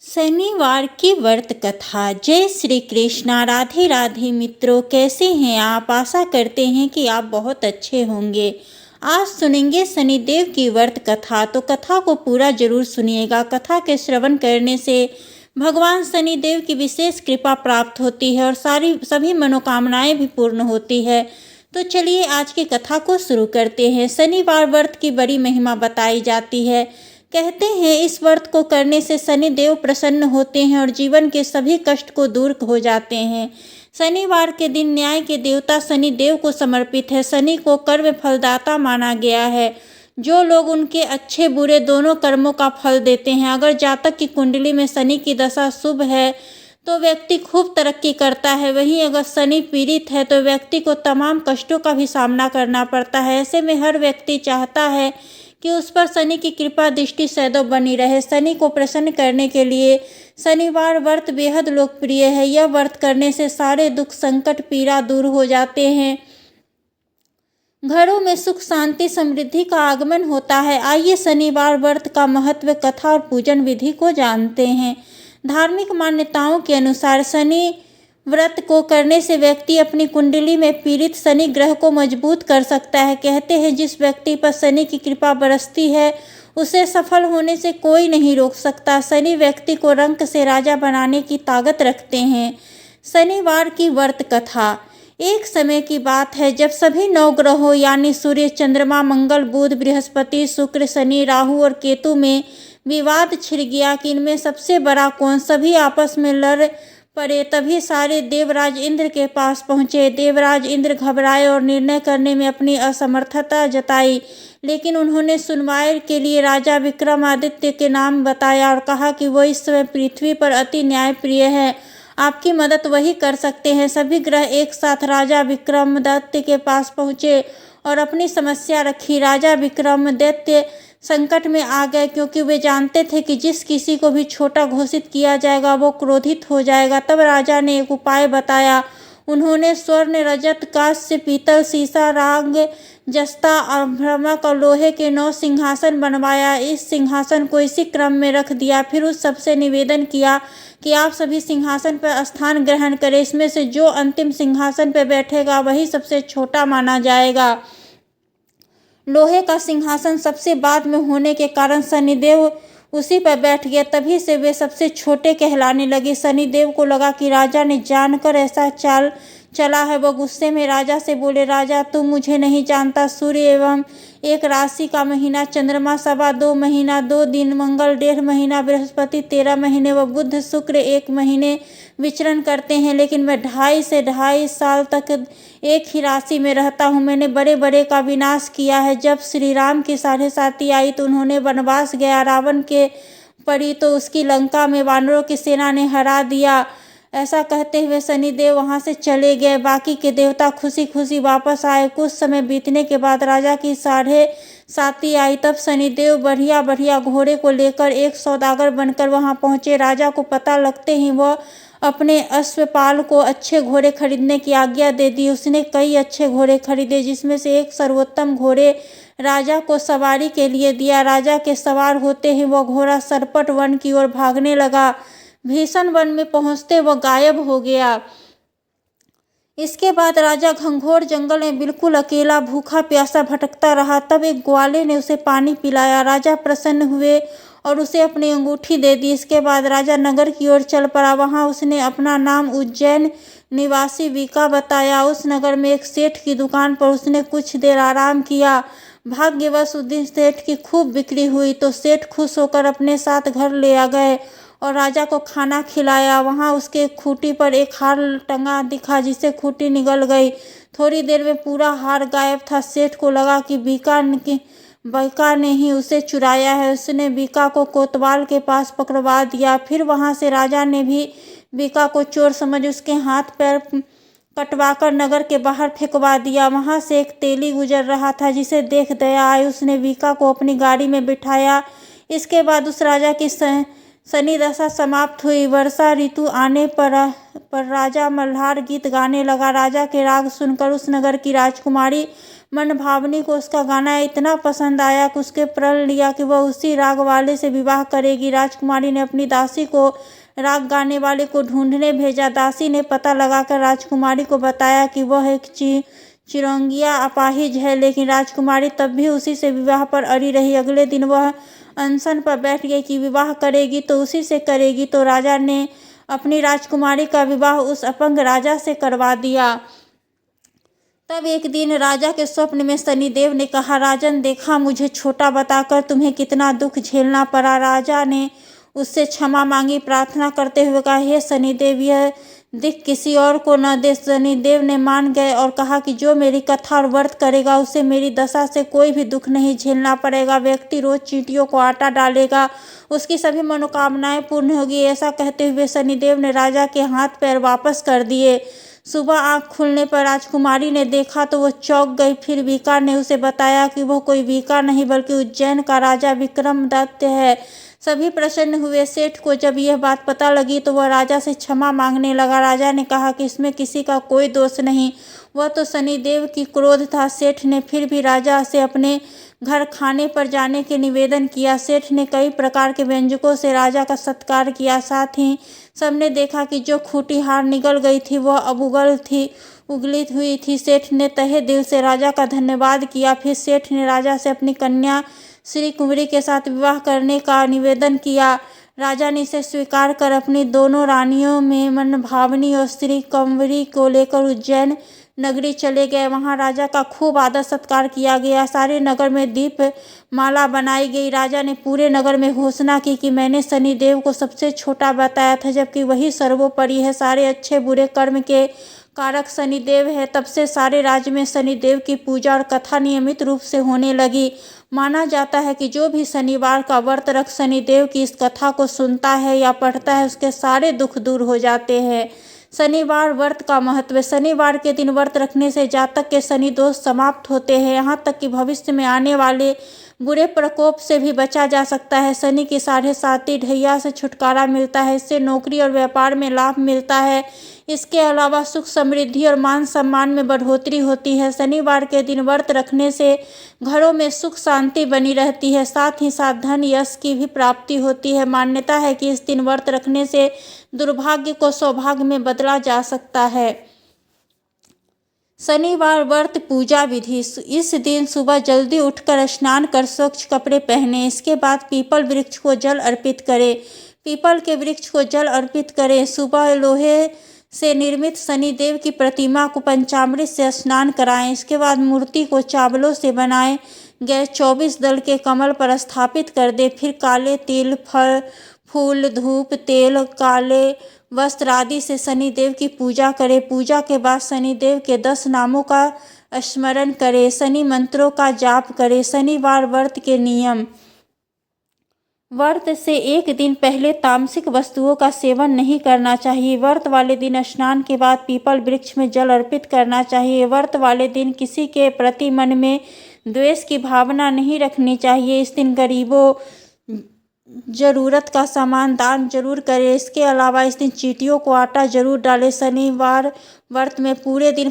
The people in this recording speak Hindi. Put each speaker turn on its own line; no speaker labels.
शनिवार की व्रत कथा। जय श्री कृष्णा। राधे राधे मित्रों, कैसे हैं आप? आशा करते हैं कि आप बहुत अच्छे होंगे। आज सुनेंगे शनिदेव की व्रत कथा, तो कथा को पूरा जरूर सुनिएगा। कथा के श्रवण करने से भगवान शनिदेव की विशेष कृपा प्राप्त होती है और सभी मनोकामनाएं भी पूर्ण होती है। तो चलिए आज की कथा को शुरू करते हैं। शनिवार व्रत की बड़ी महिमा बताई जाती है। कहते हैं इस व्रत को करने से शनिदेव प्रसन्न होते हैं और जीवन के सभी कष्ट को दूर हो जाते हैं। शनिवार के दिन न्याय के देवता शनिदेव को समर्पित है। शनि को कर्म फलदाता माना गया है, जो लोग उनके अच्छे बुरे दोनों कर्मों का फल देते हैं। अगर जातक की कुंडली में शनि की दशा शुभ है तो व्यक्ति खूब तरक्की करता है। वहीं अगर शनि पीड़ित है तो व्यक्ति को तमाम कष्टों का भी सामना करना पड़ता है। ऐसे में हर व्यक्ति चाहता है कि उस पर शनि की कृपा दृष्टि सदैव बनी रहे। शनि को प्रसन्न करने के लिए शनिवार व्रत बेहद लोकप्रिय है। यह व्रत करने से सारे दुख संकट पीड़ा दूर हो जाते हैं। घरों में सुख शांति समृद्धि का आगमन होता है। आइए शनिवार व्रत का महत्व, कथा और पूजन विधि को जानते हैं। धार्मिक मान्यताओं के अनुसार शनि व्रत को करने से व्यक्ति अपनी कुंडली में पीड़ित शनि ग्रह को मजबूत कर सकता है। कहते हैं जिस व्यक्ति पर शनि की कृपा बरसती है उसे सफल होने से कोई नहीं रोक सकता। शनि व्यक्ति को रंक से राजा बनाने की ताकत रखते हैं। शनिवार की व्रत कथा। एक समय की बात है जब सभी 9 ग्रहों यानी सूर्य, चंद्रमा, मंगल, बुध, बृहस्पति, शुक्र, शनि, राहु और केतु में विवाद छिड़ गया कि इनमें सबसे बड़ा कौन। सभी आपस में लड़ पड़े। तभी सारे देवराज इंद्र के पास पहुंचे। देवराज इंद्र घबराए और निर्णय करने में अपनी असमर्थता जताई, लेकिन उन्होंने सुनवाई के लिए राजा विक्रमादित्य के नाम बताया और कहा कि वो इस समय पृथ्वी पर अति न्यायप्रिय है, आपकी मदद वही कर सकते हैं। सभी ग्रह एक साथ राजा विक्रमादित्य के पास पहुंचे और अपनी समस्या रखी। राजा विक्रमादित्य संकट में आ गए, क्योंकि वे जानते थे कि जिस किसी को भी छोटा घोषित किया जाएगा वो क्रोधित हो जाएगा। तब राजा ने एक उपाय बताया। उन्होंने स्वर्ण, रजत, कांस्य, पीतल, सीसा, राग, जस्ता और भ्रमक और लोहे के 9 सिंहासन बनवाया। इस सिंहासन को इसी क्रम में रख दिया। फिर उस सबसे निवेदन किया कि आप सभी सिंहासन पर स्थान ग्रहण करें। इसमें से जो अंतिम सिंहासन पर बैठेगा वही सबसे छोटा माना जाएगा। लोहे का सिंहासन सबसे बाद में होने के कारण शनिदेव उसी पर बैठ गए। तभी से वे सबसे छोटे कहलाने लगे। शनिदेव को लगा कि राजा ने जानकर ऐसा चाल चला है। वो गुस्से में राजा से बोले, राजा तुम मुझे नहीं जानता। सूर्य एवं 1 राशि का महीना, चंद्रमा 2.25 महीना 2 दिन, मंगल 1.5 महीना, बृहस्पति 13 महीने व बुध शुक्र 1 महीने विचरण करते हैं, लेकिन मैं 2.5 से 2.5 साल तक एक ही राशि में रहता हूँ। मैंने बड़े बड़े का विनाश किया है। जब श्री राम की 7.5 आई तो उन्होंने वनवास गया। रावण के पड़ी तो उसकी लंका में वानरों की सेना ने हरा दिया। ऐसा कहते हुए शनिदेव वहां से चले गए। बाकी के देवता खुशी खुशी वापस आए। कुछ समय बीतने के बाद राजा की 7.5 आई। तब शनिदेव बढ़िया बढ़िया घोड़े को लेकर एक सौदागर बनकर वहां पहुंचे। राजा को पता लगते ही वह अपने अश्वपाल को अच्छे घोड़े खरीदने की आज्ञा दे दी। उसने कई अच्छे घोड़े खरीदे, जिसमें से एक सर्वोत्तम घोड़े राजा को सवारी के लिए दिया। राजा के सवार होते ही वह घोड़ा सरपट वन की ओर भागने लगा। भीषण वन में पहुंचते वह गायब हो गया। इसके बाद राजा घंघोर जंगल में बिल्कुल अकेला भूखा प्यासा भटकता रहा। तब एक ग्वाले ने उसे पानी पिलाया। राजा प्रसन्न हुए और उसे अपनी अंगूठी दे दी। इसके बाद राजा नगर की ओर चल पड़ा। वहां उसने अपना नाम उज्जैन निवासी विका बताया। उस नगर में एक सेठ की दुकान पर उसने कुछ देर आराम किया। भाग्यवश उस दिन सेठ की खूब बिक्री हुई तो सेठ खुश होकर अपने साथ घर ले आ गए और राजा को खाना खिलाया। वहां उसके खूंटी पर एक हार टंगा दिखा, जिससे खूंटी निगल गई। थोड़ी देर में पूरा हार गायब था। सेठ को लगा कि बीका ने ही उसे चुराया है। उसने बीका को कोतवाल के पास पकड़वा दिया। फिर वहां से राजा ने भी बीका को चोर समझ उसके हाथ पैर कटवाकर नगर के बाहर फेंकवा दिया। वहां से एक तेली गुजर रहा था, जिसे देख दया आई। उसने बीका को अपनी गाड़ी में बिठाया। इसके बाद उस राजा की शनि दशा समाप्त हुई। वर्षा ऋतु आने पर राजा मल्हार गीत गाने लगा। राजा के राग सुनकर उस नगर की राजकुमारी मनभावनी को उसका गाना इतना पसंद आया कि उसके प्रण लिया कि वह उसी राग वाले से विवाह करेगी। राजकुमारी ने अपनी दासी को राग गाने वाले को ढूंढने भेजा। दासी ने पता लगाकर राजकुमारी को बताया कि वह एक चिरौंगिया अपाहिज है, लेकिन राजकुमारी तब भी उसी से विवाह पर अड़ी रही। अगले दिन वह अनशन पर बैठ गई कि विवाह करेगी तो उसी से करेगी, तो राजा ने अपनी राजकुमारी का विवाह उस अपंग राजा से करवा दिया। तब एक दिन राजा के स्वप्न में शनिदेव ने कहा, राजन, देखा मुझे छोटा बताकर तुम्हें कितना दुख झेलना पड़ा। राजा ने उससे क्षमा मांगी, प्रार्थना करते हुए कहा, हे शनिदेव, यह दिख किसी और को न दे। शनिदेव ने मान गए और कहा कि जो मेरी कथा और व्रत करेगा उसे मेरी दशा से कोई भी दुख नहीं झेलना पड़ेगा। व्यक्ति रोज चींटियों को आटा डालेगा, उसकी सभी मनोकामनाएं पूर्ण होगी। ऐसा कहते हुए शनिदेव ने राजा के हाथ पैर वापस कर दिए। सुबह आंख खुलने पर राजकुमारी ने देखा तो वह चौंक गई। फिर बीकान ने उसे बताया कि वह कोई बीकान नहीं बल्कि उज्जैन का राजा विक्रमादित्य है। सभी प्रसन्न हुए। सेठ को जब यह बात पता लगी तो वह राजा से क्षमा मांगने लगा। राजा ने कहा कि इसमें किसी का कोई दोष नहीं, वह तो शनिदेव की क्रोध था। सेठ ने फिर भी राजा से अपने घर खाने पर जाने के निवेदन किया। सेठ ने कई प्रकार के व्यंजकों से राजा का सत्कार किया। साथ ही सबने देखा कि जो खूंटी हार निगल गई थी वह अब उगली हुई थी। सेठ ने तहे दिल से राजा का धन्यवाद किया। फिर सेठ ने राजा से अपनी कन्या श्री कुंवरी के साथ विवाह करने का निवेदन किया। राजा ने इसे स्वीकार कर अपनी दोनों रानियों में मनभावनी और श्री कुंवरी को लेकर उज्जैन नगरी चले गए। वहां राजा का खूब आदर सत्कार किया गया। सारे नगर में दीप माला बनाई गई। राजा ने पूरे नगर में घोषणा की कि मैंने शनिदेव को सबसे छोटा बताया था, जबकि वही सर्वोपरि है। सारे अच्छे बुरे कर्म के कारक शनिदेव है। तब से सारे राज्य में शनिदेव की पूजा और कथा नियमित रूप से होने लगी। माना जाता है कि जो भी शनिवार का व्रत रख शनिदेव की इस कथा को सुनता है या पढ़ता है, उसके सारे दुख दूर हो जाते हैं। शनिवार व्रत का महत्व। शनिवार के दिन व्रत रखने से जातक के शनि दोष समाप्त होते हैं। यहाँ तक कि भविष्य में आने वाले बुरे प्रकोप से भी बचा जा सकता है। शनि की 7.5 ढैया से छुटकारा मिलता है। इससे नौकरी और व्यापार में लाभ मिलता है। इसके अलावा सुख समृद्धि और मान सम्मान में बढ़ोतरी होती है। शनिवार के दिन व्रत रखने से घरों में सुख शांति बनी रहती है। साथ ही साथ धन यश की भी प्राप्ति होती है। मान्यता है कि इस दिन व्रत रखने से दुर्भाग्य को सौभाग्य में बदला जा सकता है। शनिवार व्रत पूजा विधि। इस दिन सुबह जल्दी उठकर स्नान कर स्वच्छ कपड़े पहने। इसके बाद पीपल वृक्ष को जल अर्पित करें। पीपल के वृक्ष को जल अर्पित करें। सुबह लोहे से निर्मित शनिदेव की प्रतिमा को पंचामृत से स्नान कराएं। इसके बाद मूर्ति को चावलों से बनाए गए 24 दल के कमल पर स्थापित कर दे। फिर काले तिल, फल, फूल, धूप, तेल, काले वस्त्र आदि से शनिदेव की पूजा करें। पूजा के बाद शनिदेव के 10 नामों का स्मरण करें। शनि मंत्रों का जाप करें। शनिवार व्रत के नियम। व्रत से एक दिन पहले तामसिक वस्तुओं का सेवन नहीं करना चाहिए। व्रत वाले दिन स्नान के बाद पीपल वृक्ष में जल अर्पित करना चाहिए। व्रत वाले दिन किसी के प्रति मन में द्वेष की भावना नहीं रखनी चाहिए। इस दिन गरीबों जरूरत का सामान दान जरूर करें। इसके अलावा इस दिन चींटियों को आटा जरूर डालें। शनिवार व्रत में पूरे दिन